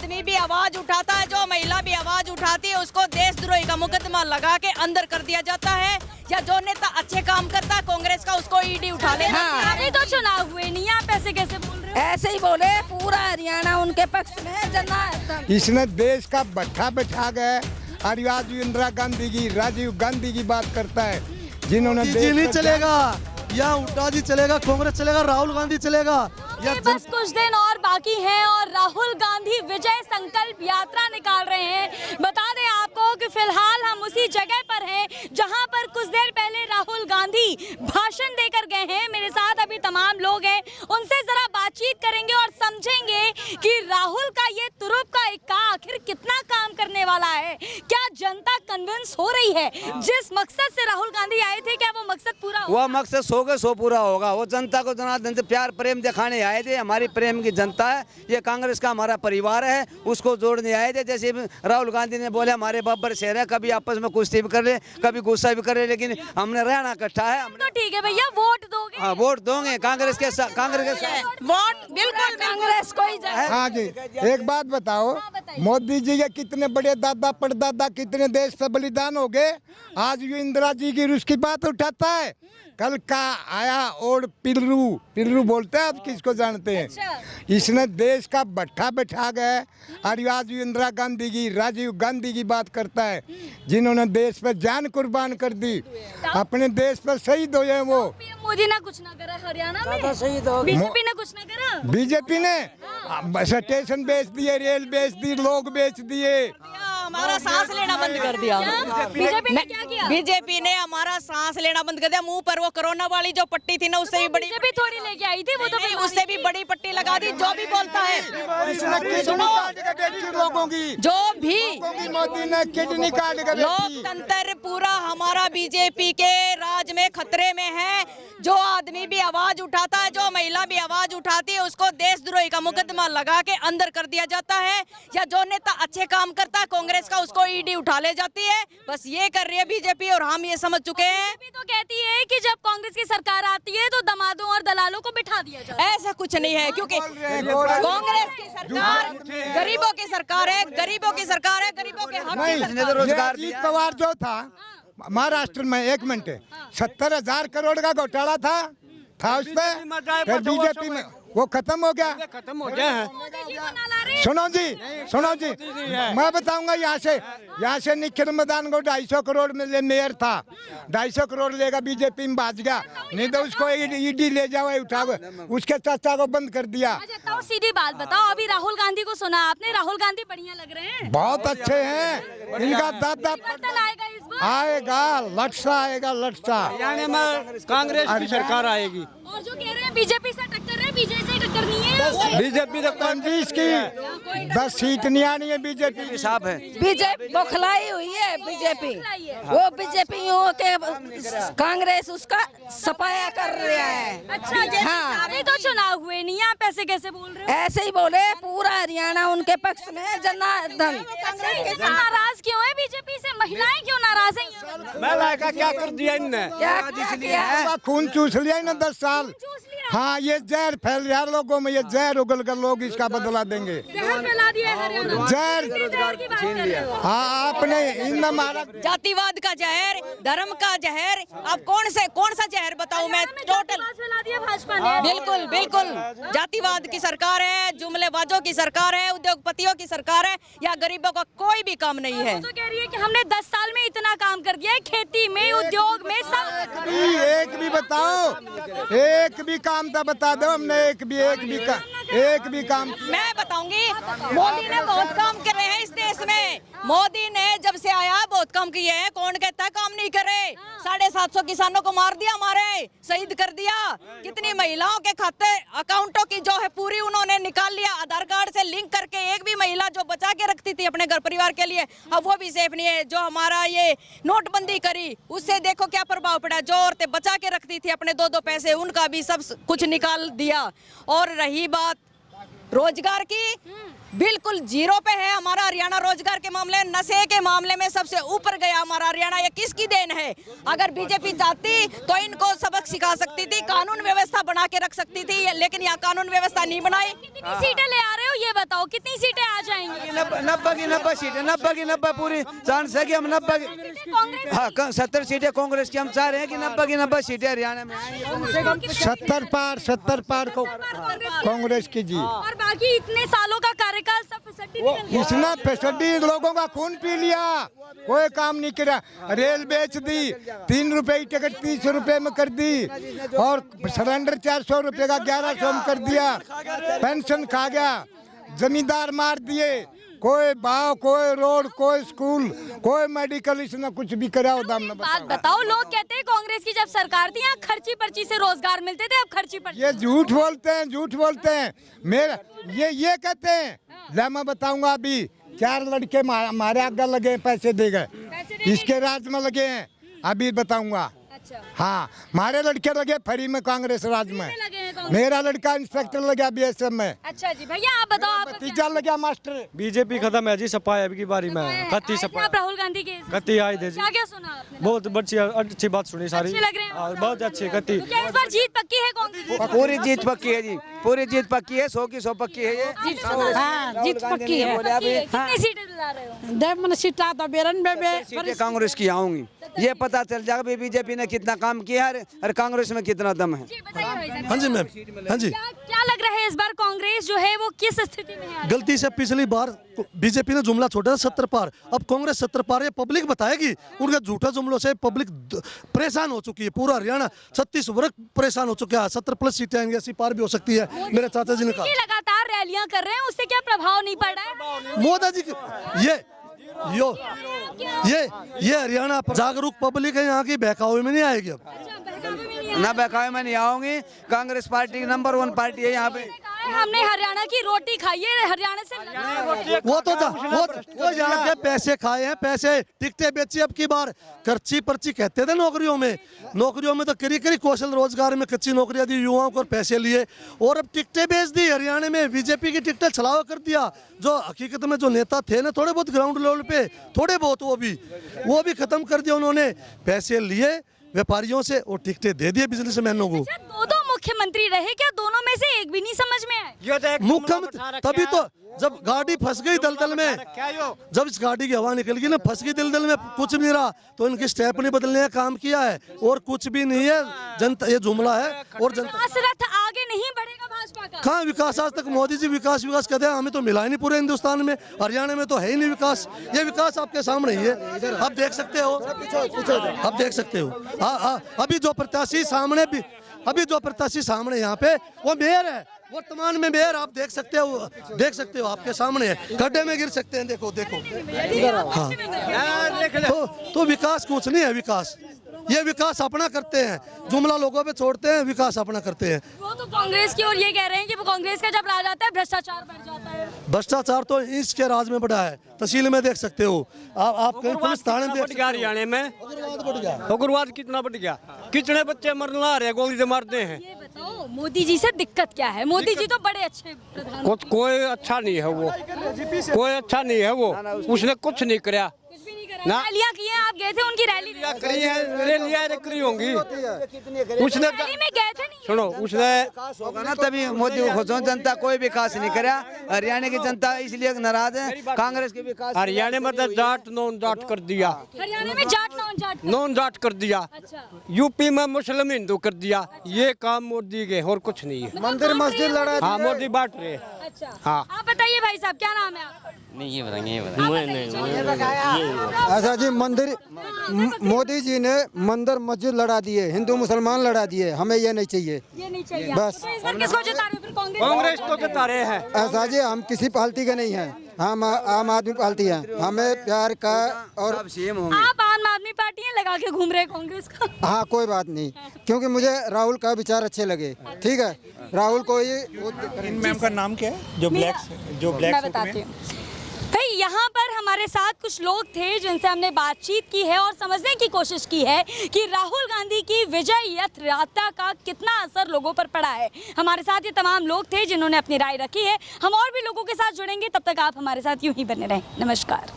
आदमी भी आवाज उठाता है, जो महिला भी आवाज उठाती है, उसको देशद्रोही का मुकदमा लगा के अंदर कर दिया जाता है। या जो नेता अच्छे काम करता है कांग्रेस का, उसको ईडी उठा लेना। अभी तो चुनाव हुए नहीं, आप ऐसे कैसे बोल रहे हो? ऐसे ही बोले, पूरा हरियाणा उनके पक्ष में है, जना इसने देश का भट्ठा बैठा गया। और आज इंदिरा गांधी की, राजीव गांधी की बात करता है, जिन्होंने जी नहीं चलेगा, या हुड्डा जी चलेगा, कांग्रेस चलेगा, राहुल गांधी चलेगा। बस कुछ दिन और बाकी हैं और राहुल गांधी विजय संकल्प यात्रा निकाल रहे हैं। बता दें आपको कि फिलहाल हम उसी जगह पर हैं जहां पर कुछ देर पहले राहुल गांधी भाषण देकर गए हैं। मेरे साथ अभी तमाम लोग हैं, उनसे जरा बातचीत करेंगे और समझेंगे कि राहुल का ये तुरुप का इक्का आखिर कितना काम करने वाला है। क्या जनता कन्विंस हो रही है? जिस मकसद से राहुल गांधी आए थे, क्या वो मकसद पूरा हुआ? वह मकसद 100 के 100 पूरा होगा। वो जनता को जनार्दन से प्यार प्रेम दिखाने आए थे। हमारी प्रेम की जनता है, ये कांग्रेस का हमारा परिवार है, उसको जोड़ने आए थे। जैसे राहुल गांधी ने बोले हमारे बब्बर शहर है, कभी आपस में कुश्ती भी कर ले, कभी गुस्सा भी कर ले, लेकिन हमने रहना इकट्ठा है। तो ठीक है भैया, वोट दोगे? हाँ, वोट दोगे कांग्रेस के साथ। कांग्रेस के वोट बिल्कुल कांग्रेस को ही जाए। हाँ जी, एक बात बताओ, मोदी जी के कितने बड़े दादा परदादा कितने देश पे बलिदान हो गए। आज ये इंदिरा जी की उसकी बात उठाता है। कल का आया और पिल्लू बोलते हैं, आप किसको जानते हैं? इसने देश का भट्ठा बैठा गया। और आज इंदिरा गांधी की, राजीव गांधी की बात करता है, जिन्होंने देश पर जान कुर्बान कर दी, अपने देश पर शहीद हुए। वो मोदी ने कुछ ना करा हरियाणा में, बीजेपी ने कुछ ना करा। बीजेपी ने स्टेशन बेच दिए, रेल बेच दी, लोग बेच दिए, हमारा सांस लेना बंद कर दिया। बीजेपी ने क्या किया? बीजेपी ने हमारा सांस लेना बंद कर दिया। मुंह पर वो कोरोना वाली जो पट्टी थी ना, उससे भी बड़ी बीजेपी थोड़ी लेके आई थी, वो तो नहीं, उससे भी बड़ी पट्टी लगा दी। जो भी बोलता है, सुनो, लोगों की जो भी मोदी ने किडनी काट के लोकतंत्र पूरा हमारा बीजेपी के राज में खतरे में है। जो आदमी भी आवाज उठाता है, जो महिला भी आवाज उठाती है, उसको देशद्रोही का मुकदमा लगा के अंदर कर दिया जाता है। या जो नेता अच्छे काम करता है कांग्रेस का, उसको ईडी उठा ले जाती है। बस ये कर रही है बीजेपी और हम ये समझ चुके हैं। बीजेपी तो कहती है कि जब कांग्रेस की सरकार आती है तो दमादों और दलालों को बिठा दिया जाता है। ऐसा कुछ नहीं है, क्योंकि कांग्रेस की सरकार गरीबों की सरकार है, गरीबों की सरकार है, गरीबों के हक की सरकार है। रोजगार अजीत पवार जो था महाराष्ट्र में, 1 मिनट, 70,000 करोड़ का घोटाला था उस पे। बीजेपी में वो खत्म हो गया। सुनो जी, मैं बताऊंगा। यहाँ से निखिल मैदान को 250 करोड़ में मेयर था, 250 करोड़ लेगा, बीजेपी में भाज गया। नहीं तो उसको ईडी ले जाओ, उठाओ, उसके चाचा को बंद कर दिया। अच्छा, सीधी बात बताओ, अभी राहुल गांधी को सुना आपने? राहुल गांधी बढ़िया लग रहे हैं, बहुत अच्छे हैं। इनका दादा आएगा इस बार, आएगा, लटसा आएगा, लटसा। कांग्रेस की सरकार आएगी। और जो कह रहे हैं बीजेपी से टक्कर है, बीजेपी से टक्कर नहीं है। बीजेपी तो 25 की 10 सीट नहीं आनी है बीजेपी की। साफ है, बीजेपी बौखलाई हुई है। बीजेपी वो बीजेपी हो के कांग्रेस उसका सफाया कर रहा है। अच्छा, हाँ। अभी तो चुनाव हुए नहीं, आप ऐसे कैसे बोल रहे हो? ऐसे ही बोले, पूरा हरियाणा उनके पक्ष में है, जनार्दन। नाराज क्यों है बीजेपी से? महिलाएं क्यों नाराज हैं? महिला का क्या कर दिया इनने? क्या खून चूस लिया ना 10 साल। हाँ, ये जहर फैल रहा है लोगों में, ये जहर उगल कर लोग इसका बदला देंगे। जहर फैला दिया है हरियाणा। जहर की बात कर रहे हो? हाँ, आपने इन मारा जातिवाद का जहर, धर्म का जहर। अब कौन सा जहर बताऊं मैं? टोटल फैला दिया भाजपा ने। बिल्कुल जातिवाद की सरकार है, जुमलेबाजों की सरकार है, उद्योगपतियों की सरकार है। या गरीबों का कोई भी काम नहीं है। तो कह रही है कि हमने 10 साल में इतना काम कर दिया है, खेती में, उद्योग में, सब। एक भी बताओ, एक भी काम तो बता दो। हमने एक भी काम। मैं बताऊंगी, मोदी ने बहुत काम करे हैं इस देश में। मोदी ने जब से आया बहुत काम किए हैं। कौन कहता है काम नहीं करे? 750 किसानों को मार दिया, हमारे शहीद कर दिया। कितनी महिलाओं के खाते अकाउंटों की जो है पूरी उन्होंने निकाल लिया, आधार कार्ड से लिंक करके। एक भी महिला जो बचा के रखती थी अपने घर परिवार के लिए, अब वो भी सेफ नहीं है। जो हमारा ये नोटबंदी करी, उससे देखो क्या प्रभाव पड़ा। जो औरतें बचा के रखती थी अपने 2-2 पैसे, उनका भी सब कुछ निकाल दिया। और रही बात रोजगार की, बिल्कुल जीरो पे है हमारा हरियाणा रोजगार के मामले। नशे के मामले में सबसे ऊपर गया हमारा हरियाणा। ये किसकी देन है? अगर बीजेपी चाहती तो इनको सबक सिखा सकती थी, कानून व्यवस्था बना के रख सकती थी, लेकिन यहाँ कानून व्यवस्था नहीं बनाई। कितनी सीटें ले आ रहे हो ये बताओ, कितनी सीटें आ जाएंगी? 90 की 90 सीटें, 90 की 90 पूरी चांस है कि हम 90 हाँ 70 सीटें कांग्रेस की हम चाह रहे हैं कि 90 की 90 सीटें हरियाणा में 70 पार को कांग्रेस की जी। और बाकी इतने सालों का कार्यकाल सब फैसिलिटी निकल गया। इसने फैसिलिटी लोगों का खून पी लिया, कोई काम नहीं किया। रेल बेच दी, 3 रुपए की टिकट 30 रुपए में कर दी, और सिलेंडर 400 रुपए का 1100 में कर दिया। पेंशन खा गया, जमींदार मार दिए, कोई भाव, कोई रोड, कोई स्कूल, कोई मेडिकल, इसने कुछ भी करा हो दाम न बात बताओ, लोग कहते हैं कांग्रेस की जब सरकार थी यहाँ खर्ची पर्ची से रोजगार मिलते थे, अब खर्ची पर्ची। ये झूठ बोलते हैं, झूठ बोलते हैं। मेरा ये कहते हैं, ला मैं बताऊंगा अभी 4 लड़के हमारे आगे लगे हैं, पैसे दे गए, इसके राज में लगे हैं, अभी बताऊंगा। अच्छा। हाँ, हमारे लड़के लगे फ्री में कांग्रेस राज में, मेरा लड़का इंस्पेक्टर लगा बीएसएफ में। अच्छा जी, भैया आप बताओ, आप भतीजा लगा मास्टर। बीजेपी खत्म है जी, सपा है की बारी में कत्ती सपा आप राहुल गांधी के कत्ती आई दे जी। क्या क्या सुना आपने? बहुत अच्छी बात सुनी सारी, अच्छे लग रहे हैं? बहुत अच्छी कत्ती। तो क्या इस बार जीत पक्की है कांग्रेस? पूरी जीत पक्की है जी, पूरी जीत पक्की है, 100 की 100 पक्की है ये। हाँ, जीत पक्की है। कितनी सीटें दिला रहे हो? देव सीटा तो 92 सीटें कांग्रेस की आऊंगी, ये पता चल जाएगा बीजेपी ने कितना काम किया है और कांग्रेस में कितना दम है। जी बताइए भाई साहब। हाँ जी मैम, हाँ जी। क्या लग रहा है इस बार कांग्रेस जो है वो किस स्थिति में है? गलती से पिछली बार बीजेपी ने जुमला छोड़ा था 70 पार, अब कांग्रेस 70 पार, ये पब्लिक बताएगी। उनके झूठे जुमलों से पब्लिक परेशान हो चुकी है, पूरा हरियाणा 36 वर्ग परेशान हो चुका है। 70+ सीटें आएंगी, 80 पार भी हो सकती है, मेरे चाचा जी ने कहा। लगातार रैलियां कर रहे हैं, उससे क्या प्रभाव नहीं पड़ रहा है? मोदी जी ये हरियाणा जागरूक पब्लिक है, यहाँ की बहकावे में नहीं आएगी अब। ना बहकावे में नहीं आऊंगी, कांग्रेस पार्टी नंबर 1 पार्टी है यहाँ पे। हमने हरियाणा की रोटी खाई है, हरियाणा से वो यहाँ के पैसे खाए हैं, पैसे टिकटें बेची। अब की बार कर्ची पर्ची कहते थे नौकरियों में तो करी कौशल रोजगार में कच्ची नौकरियां दी युवाओं को, पैसे लिए और अब टिकटें बेच दी। हरियाणा में बीजेपी की टिकटें छलावा कर दिया। जो हकीकत में जो नेता थे ना, थोड़े बहुत ग्राउंड लेवल पे, थोड़े बहुत वो भी खत्म कर दिया उन्होंने। पैसे लिए व्यापारियों से और टिकटें दे दिए बिजनेसमैनों को। दो मुख्यमंत्री रहे, क्या दोनों में से एक भी नहीं समझ में आए? मुख्यमंत्री तभी तो जब गाड़ी फंस गई दलदल में, जब इस गाड़ी की हवा निकल गई ना, फंस गई दलदल में, कुछ नहीं रहा, तो इनकी स्टेप नहीं बदलने का काम किया है और कुछ भी नहीं है। जनता ये जुमला है और जनता रथ आगे नहीं बढ़ेगा भाजपा का। कहाँ विकास? आज तक मोदी जी विकास कहते हैं, हमें तो मिला ही नहीं पूरे हिंदुस्तान में, हरियाणा में तो है ही नहीं विकास। ये विकास आपके सामने ही है, आप देख सकते हो, आप देख सकते हो। अभी जो प्रत्याशी सामने यहाँ पे वो मेयर है, वर्तमान में मेयर, आप देख सकते हो आपके सामने है, गड्ढे में गिर सकते हैं। देखो हाँ, तो विकास कुछ नहीं है। ये विकास अपना करते हैं, जुमला लोगों पे छोड़ते हैं, विकास अपना करते हैं। वो तो कांग्रेस की और ये कह रहे हैं कि वो कांग्रेस का जब राज आता है भ्रष्टाचार बढ़ जाता है। भ्रष्टाचार तो इसके राज में बढ़ा है, तहसील में देख सकते हो आप कहीं पुलिस थाने देख सकते हो। हरियाणा में उग्रवाद कितना बढ़ गया, कितने बच्चे मरने आ रहे, गोली से मारते हैं। ये बताओ मोदी जी से दिक्कत क्या है? मोदी जी तो बड़े अच्छे प्रधानमंत्री। कोई अच्छा नहीं है वो, कोई अच्छा नहीं है वो, उसने कुछ नहीं कराया। रैलियां की हैं, आप गए थे उनकी रैली करी है, रैलियां करी होंगी, उसने रैली में गए थे नहीं? सुनो, उसने होगा ना तभी मोदी को खुश हो। जनता कोई विकास नहीं करा, हरियाणा की जनता इसलिए नाराज है कांग्रेस के विकास। हरियाणा में तो जाट नॉन जाट कर दिया, हरियाणा में जाट नॉन जाट कर दिया। अच्छा। यूपी में मुस्लिम हिंदू कर दिया। ये काम मोदी के और कुछ नहीं है। मंदिर मस्जिद लड़ा, हाँ मोदी बांट रहे। अच्छा हाँ। आप बताइए भाई साहब, क्या नाम है आपका? नहीं ये बताएंगे ऐसा जी, मंदिर मोदी जी ने मंदिर मस्जिद लड़ा दिए, हिंदू मुसलमान लड़ा दिए, हमें ये नहीं चाहिए। ये नहीं चाहिए बस। तो इस बार किसको जिता रहे हो फिर? कांग्रेस को जिता रहे हैं। ऐसा जी, हम किसी पार्टी के नहीं हैं, हम आम आदमी पार्टी हैं, हमें प्यार का और आप आम आदमी पार्टी है लगा के घूम रहे हैं कांग्रेस का। हाँ कोई बात नहीं, क्योंकि मुझे राहुल का विचार अच्छे लगे। ठीक है, राहुल को ये मैम का नाम क्या है जो ब्लैक मैं बताती हूँ भाई। यहाँ पर हमारे साथ कुछ लोग थे जिनसे हमने बातचीत की है और समझने की कोशिश की है कि राहुल गांधी की विजय यात्रा का कितना असर लोगों पर पड़ा है। हमारे साथ ये तमाम लोग थे जिन्होंने अपनी राय रखी है। हम और भी लोगों के साथ जुड़ेंगे, तब तक आप हमारे साथ यूं ही बने रहें। नमस्कार।